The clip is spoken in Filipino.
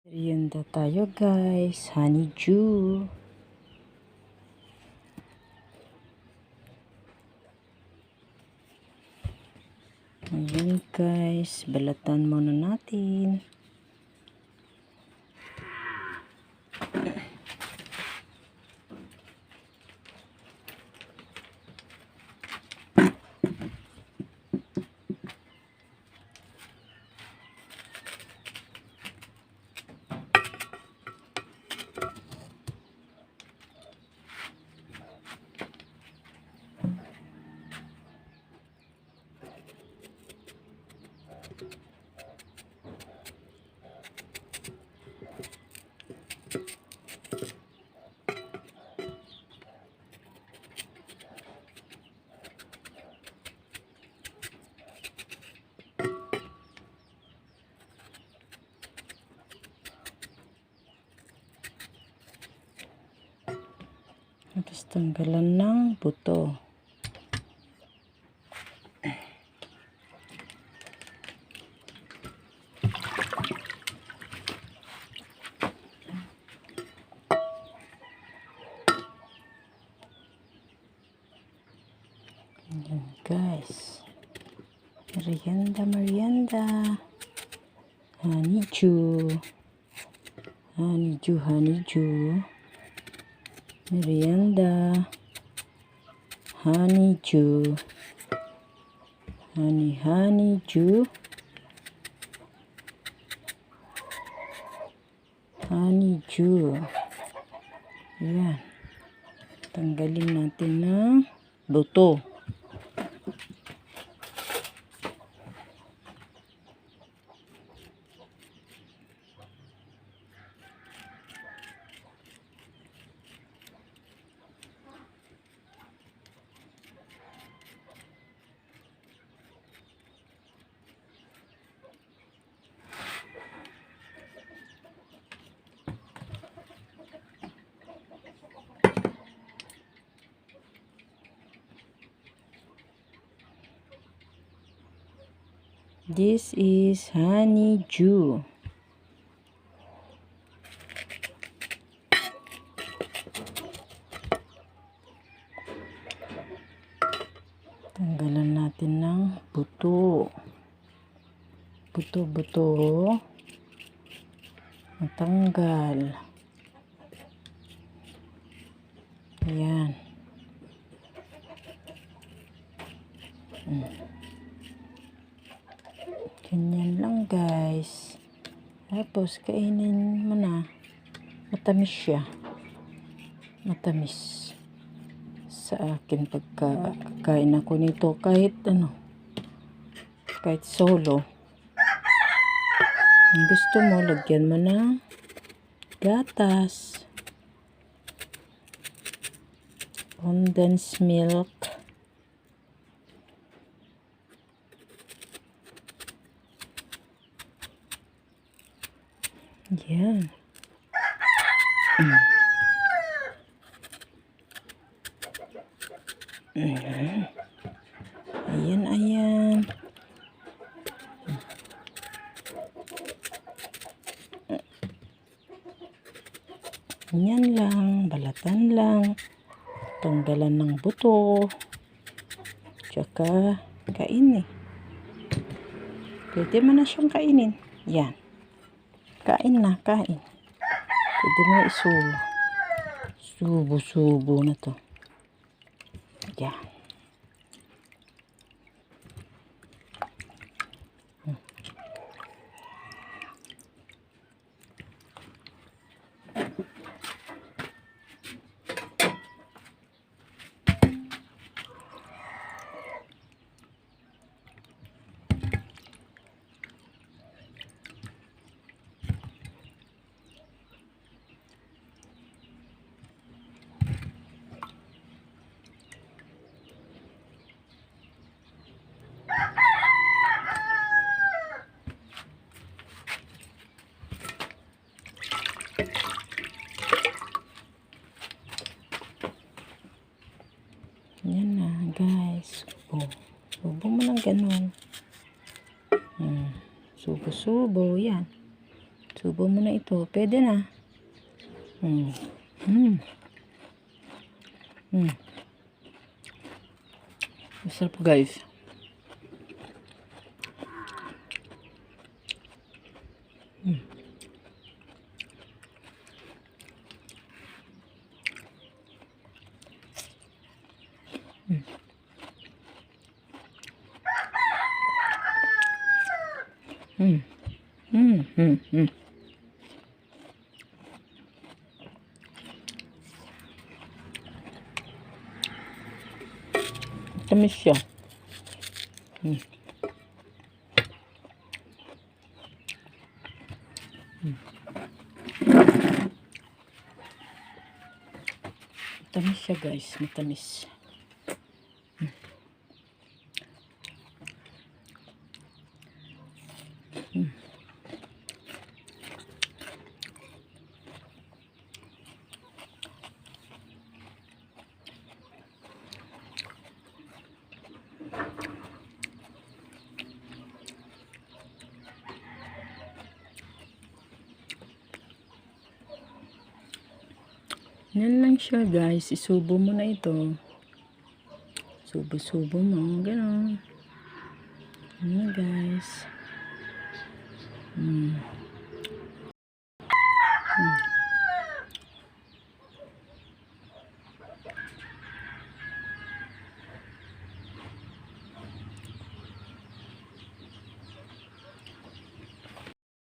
Merienda tayo guys, honeydew. Ayan guys, balatan muna natin. Tapos tanggalan ng buto. Ayan guys. Merienda. Honeydew. Merienda. Honeydew. Honeydew. Ayan. Tanggalin natin ng buto. This is honeydew. Tanggalan natin ng buto. Buto. Matanggal. Ayan. Ganyan lang guys. Tapos kainin mo na. Matamis siya. Matamis. Sa akin pagkakain ako nito kahit kahit solo. Kung gusto mo, lagyan mo ng gatas. Condensed milk. Yan. Ayan. Yan lang, balatan lang. Tanggalan ng buto. Tsaka kainin. Pwede mo na siyang kainin. Yan. Kain. Pwede mo subo na to. Yan. Yan na guys. Subo mo ng ganun. Subo. Yan. Subo mo na ito. Pwede na. Mm. Mm. Mm. Masarap guys. Mm. Mm. Mm. Mm. Mm. Mm. Tamis siya. Mm. Mm. Matamis siya guys. Matamis. Mm. Mm. Yan lang siya guys. Isubo mo na ito. Subo-subo mo. Ganon. Yan guys. Mm. Mm.